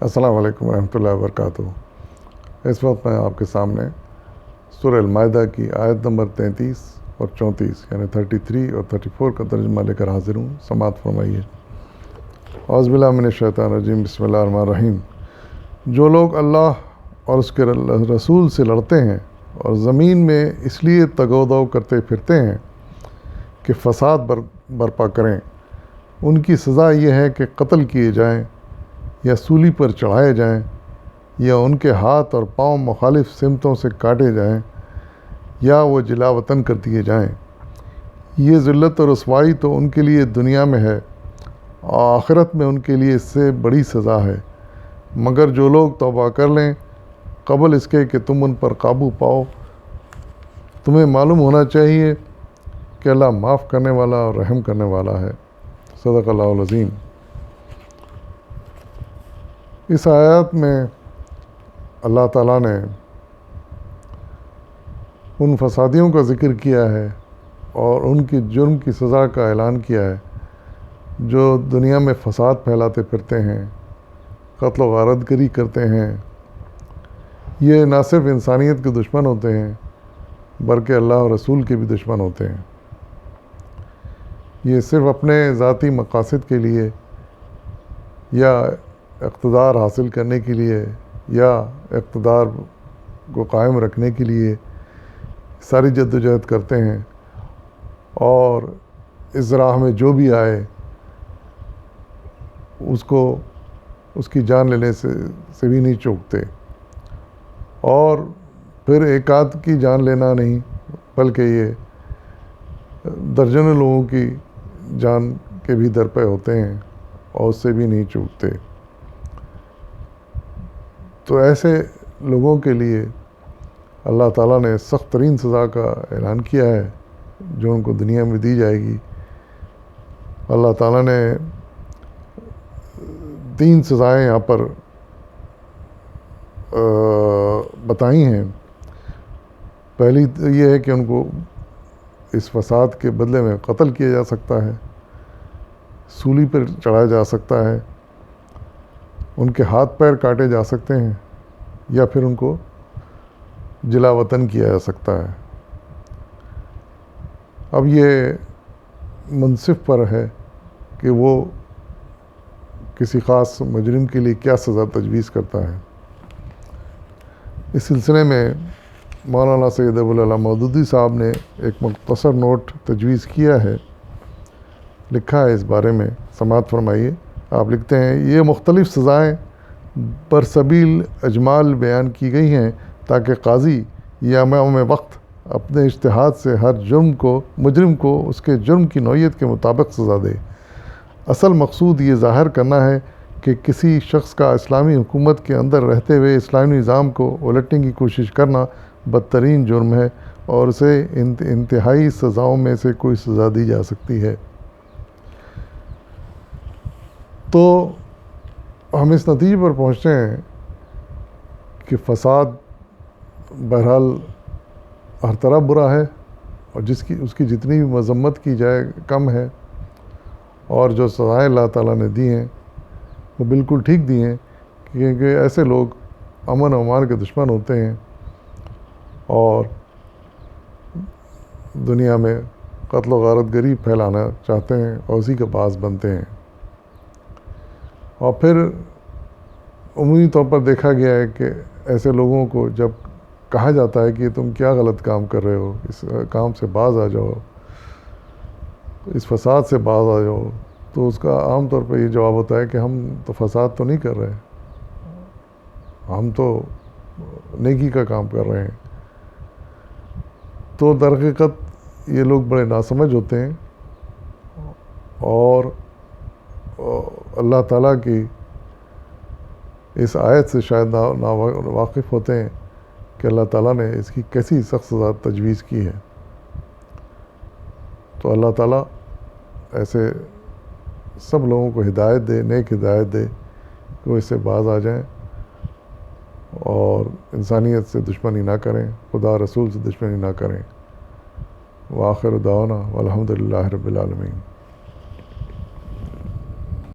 السلام علیکم ورحمۃ اللہ وبرکاتہ۔ اس وقت میں آپ کے سامنے سورہ المائدہ کی آیت نمبر 33 اور 34 یعنی 33 اور 34 کا ترجمہ لے کر حاضر ہوں۔ سماعت فرمائیے۔ اعوذ باللہ من الشیطان الرجیم، بسم اللہ الرحمن الرحیم۔ جو لوگ اللہ اور اس کے رسول سے لڑتے ہیں اور زمین میں اس لیے تگ و دو کرتے پھرتے ہیں کہ فساد برپا کریں، ان کی سزا یہ ہے کہ قتل کیے جائیں یا سولی پر چڑھائے جائیں یا ان کے ہاتھ اور پاؤں مخالف سمتوں سے کاٹے جائیں یا وہ جلا وطن کر دیے جائیں۔ یہ ذلت اور رسوائی تو ان کے لیے دنیا میں ہے اور آخرت میں ان کے لیے اس سے بڑی سزا ہے۔ مگر جو لوگ توبہ کر لیں قبل اس کے کہ تم ان پر قابو پاؤ، تمہیں معلوم ہونا چاہیے کہ اللہ معاف کرنے والا اور رحم کرنے والا ہے۔ صدق اللہ العظیم۔ اس آیات میں اللہ تعالیٰ نے ان فسادیوں کا ذکر کیا ہے اور ان کی جرم کی سزا کا اعلان کیا ہے جو دنیا میں فساد پھیلاتے پھرتے ہیں، قتل و غارت گری کرتے ہیں۔ یہ نہ صرف انسانیت کے دشمن ہوتے ہیں بلکہ اللہ اور رسول کے بھی دشمن ہوتے ہیں۔ یہ صرف اپنے ذاتی مقاصد کے لیے یا اقتدار حاصل کرنے کے لیے یا اقتدار کو قائم رکھنے کے لیے ساری جد و جہد کرتے ہیں، اور اس راہ میں جو بھی آئے اس کی جان لینے سے بھی نہیں چوکتے، اور پھر ایک آدھ کی جان لینا نہیں بلکہ یہ درجنوں لوگوں کی جان کے بھی درپے ہوتے ہیں اور اس سے بھی نہیں چوکتے۔ تو ایسے لوگوں کے لیے اللہ تعالیٰ نے سخت ترین سزا کا اعلان کیا ہے جو ان کو دنیا میں دی جائے گی۔ اللہ تعالیٰ نے 3 سزائیں یہاں پر بتائی ہیں۔ پہلی یہ ہے کہ ان کو اس فساد کے بدلے میں قتل کیا جا سکتا ہے، سولی پر چڑھایا جا سکتا ہے، ان کے ہاتھ پیر کاٹے جا سکتے ہیں یا پھر ان کو جلا وطن کیا جا سکتا ہے۔ اب یہ منصف پر ہے کہ وہ کسی خاص مجرم کے لیے کیا سزا تجویز کرتا ہے۔ اس سلسلے میں مولانا سید ابو العلا مودودی صاحب نے ایک مختصر نوٹ تجویز کیا ہے، لکھا ہے اس بارے میں۔ سماعت فرمائیے۔ آپ لکھتے ہیں، یہ مختلف سزائیں برسبیل اجمال بیان کی گئی ہیں تاکہ قاضی یا امام وقت اپنے اجتہاد سے ہر مجرم کو اس کے جرم کی نوعیت کے مطابق سزا دے۔ اصل مقصود یہ ظاہر کرنا ہے کہ کسی شخص کا اسلامی حکومت کے اندر رہتے ہوئے اسلامی نظام کو الٹنے کی کوشش کرنا بدترین جرم ہے اور اسے انتہائی سزاؤں میں سے کوئی سزا دی جا سکتی ہے۔ تو ہم اس نتیجے پر پہنچتے ہیں کہ فساد بہرحال ہر طرح برا ہے اور اس کی جتنی بھی مذمت کی جائے کم ہے، اور جو سزائیں اللہ تعالیٰ نے دی ہیں وہ بالکل ٹھیک دی ہیں، کیونکہ ایسے لوگ امن و امان کے دشمن ہوتے ہیں اور دنیا میں قتل و غارت گری پھیلانا چاہتے ہیں اور اسی کا باعث بنتے ہیں۔ اور پھر عمومی طور پر دیکھا گیا ہے کہ ایسے لوگوں کو جب کہا جاتا ہے کہ تم کیا غلط کام کر رہے ہو، اس کام سے باز آ جاؤ، اس فساد سے باز آ جاؤ، تو اس کا عام طور پہ یہ جواب ہوتا ہے کہ ہم تو فساد تو نہیں کر رہے، ہم تو نیکی کا کام کر رہے ہیں۔ تو در حقیقت یہ لوگ بڑے ناسمجھ ہوتے ہیں اور اللہ تعالیٰ کی اس آیت سے شاید واقف ہوتے ہیں کہ اللہ تعالیٰ نے اس کی کیسی سخت سزا تجویز کی ہے۔ تو اللہ تعالیٰ ایسے سب لوگوں کو ہدایت دے، نیک ہدایت دے کہ وہ اس سے باز آ جائیں اور انسانیت سے دشمنی نہ کریں، خدا رسول سے دشمنی نہ کریں۔ وآخر دعوانا والحمد للہ رب العالمین۔